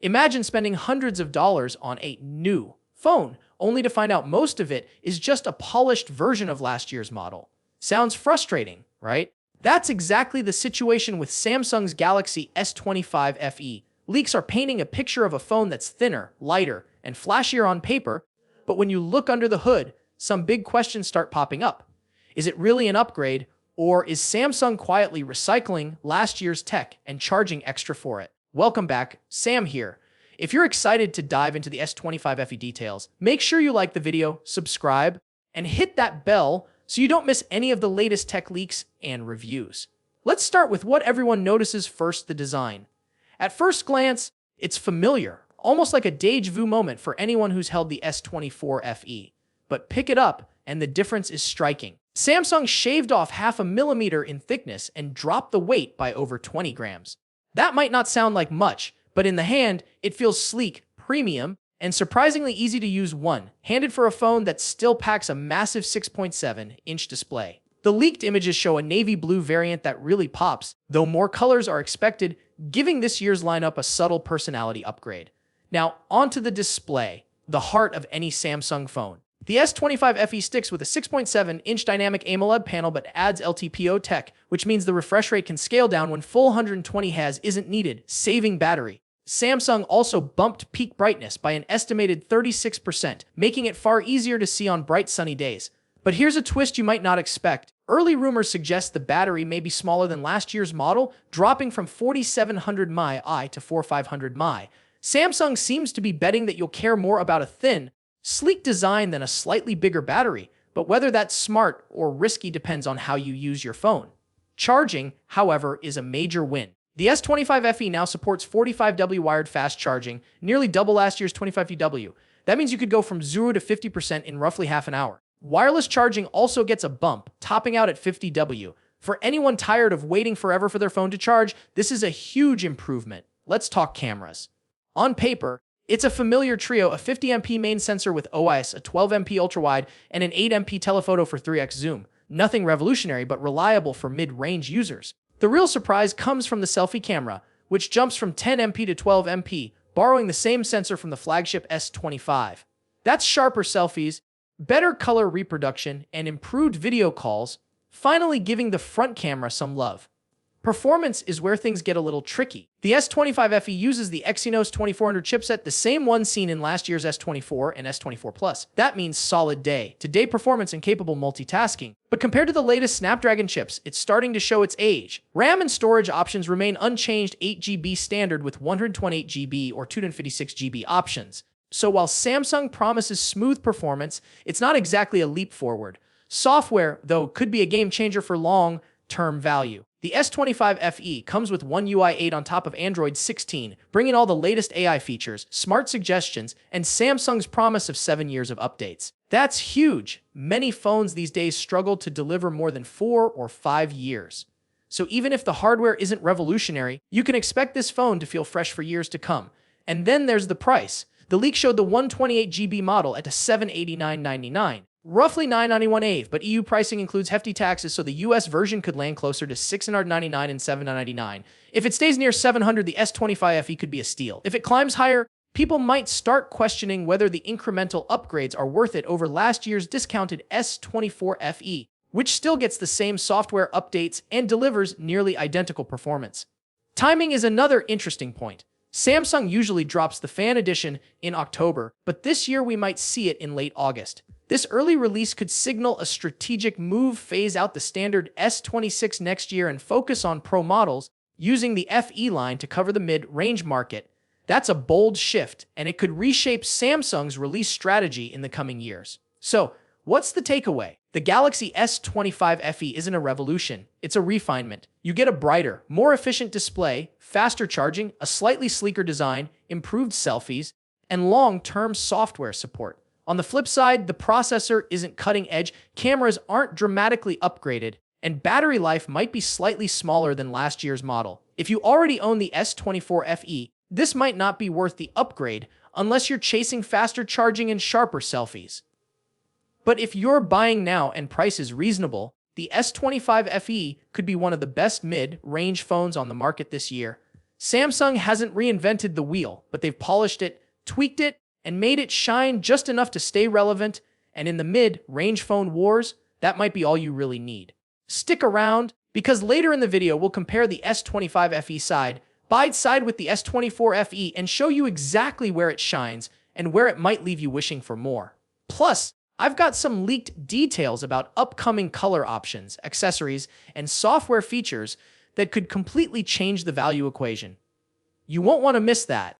Imagine spending hundreds of dollars on a new phone, only to find out most of it is just a polished version of last year's model. Sounds frustrating, right? That's exactly the situation with Samsung's Galaxy S25 FE. Leaks are painting a picture of a phone that's thinner, lighter, and flashier on paper, but when you look under the hood, some big questions start popping up. Is it really an upgrade, or is Samsung quietly recycling last year's tech and charging extra for it? Welcome back, Sam here. If you're excited to dive into the S25 FE details, make sure you like the video, subscribe, and hit that bell so you don't miss any of the latest tech leaks and reviews. Let's start with what everyone notices first: the design. At first glance, it's familiar, almost like a déjà vu moment for anyone who's held the S24 FE. But pick it up, and the difference is striking. Samsung shaved off 0.5 millimeter in thickness and dropped the weight by over 20 grams. That might not sound like much, but in the hand, it feels sleek, premium, and surprisingly easy to use one-handed for a phone that still packs a massive 6.7-inch display. The leaked images show a navy blue variant that really pops, though more colors are expected, giving this year's lineup a subtle personality upgrade. Now, onto the display, the heart of any Samsung phone. The S25 FE sticks with a 6.7-inch dynamic AMOLED panel but adds LTPO tech, which means the refresh rate can scale down when full 120 Hz isn't needed, saving battery. Samsung also bumped peak brightness by an estimated 36%, making it far easier to see on bright sunny days. But here's a twist you might not expect. Early rumors suggest the battery may be smaller than last year's model, dropping from 4700 mAh to 4500 mAh. Samsung seems to be betting that you'll care more about a thin, sleek design than a slightly bigger battery, but whether that's smart or risky depends on how you use your phone. Charging, however, is a major win. The S25 FE now supports 45W wired fast charging, nearly double last year's 25W. That means you could go from 0 to 50% in roughly half an hour. Wireless charging also gets a bump, topping out at 50W. For anyone tired of waiting forever for their phone to charge, this is a huge improvement. Let's talk cameras. On paper, it's a familiar trio: a 50MP main sensor with OIS, a 12MP ultrawide, and an 8MP telephoto for 3x zoom. Nothing revolutionary, but reliable for mid-range users. The real surprise comes from the selfie camera, which jumps from 10MP to 12MP, borrowing the same sensor from the flagship S25. That's sharper selfies, better color reproduction, and improved video calls, finally giving the front camera some love. Performance is where things get a little tricky. The S25 FE uses the Exynos 2400 chipset, the same one seen in last year's S24 and S24 Plus. That means solid day-to-day performance and capable multitasking. But compared to the latest Snapdragon chips, it's starting to show its age. RAM and storage options remain unchanged: 8GB standard with 128GB or 256GB options. So while Samsung promises smooth performance, it's not exactly a leap forward. Software, though, could be a game changer for long-term value. The S25 FE comes with One UI 8 on top of Android 16, bringing all the latest AI features, smart suggestions, and Samsung's promise of 7 years of updates. That's huge. Many phones these days struggle to deliver more than 4 or 5 years. So even if the hardware isn't revolutionary, you can expect this phone to feel fresh for years to come. And then there's the price. The leak showed the 128GB model at $789.99. Roughly $991 AVE, but EU pricing includes hefty taxes, so the US version could land closer to $699 and $799. If it stays near $700, the S25 FE could be a steal. If it climbs higher, people might start questioning whether the incremental upgrades are worth it over last year's discounted S24 FE, which still gets the same software updates and delivers nearly identical performance. Timing is another interesting point. Samsung usually drops the Fan Edition in October, but this year we might see it in late August. This early release could signal a strategic move: phase out the standard S26 next year and focus on Pro models, using the FE line to cover the mid-range market. That's a bold shift, and it could reshape Samsung's release strategy in the coming years. So, what's the takeaway? The Galaxy S25 FE isn't a revolution, it's a refinement. You get a brighter, more efficient display, faster charging, a slightly sleeker design, improved selfies, and long-term software support. On the flip side, the processor isn't cutting edge, cameras aren't dramatically upgraded, and battery life might be slightly smaller than last year's model. If you already own the S24 FE, this might not be worth the upgrade unless you're chasing faster charging and sharper selfies. But if you're buying now and price is reasonable, the S25 FE could be one of the best mid-range phones on the market this year. Samsung hasn't reinvented the wheel, but they've polished it, tweaked it, and made it shine just enough to stay relevant, and in the mid-range phone wars, that might be all you really need. Stick around, because later in the video we'll compare the S25 FE side by side with the S24 FE and show you exactly where it shines and where it might leave you wishing for more. Plus, I've got some leaked details about upcoming color options, accessories, and software features that could completely change the value equation. You won't want to miss that.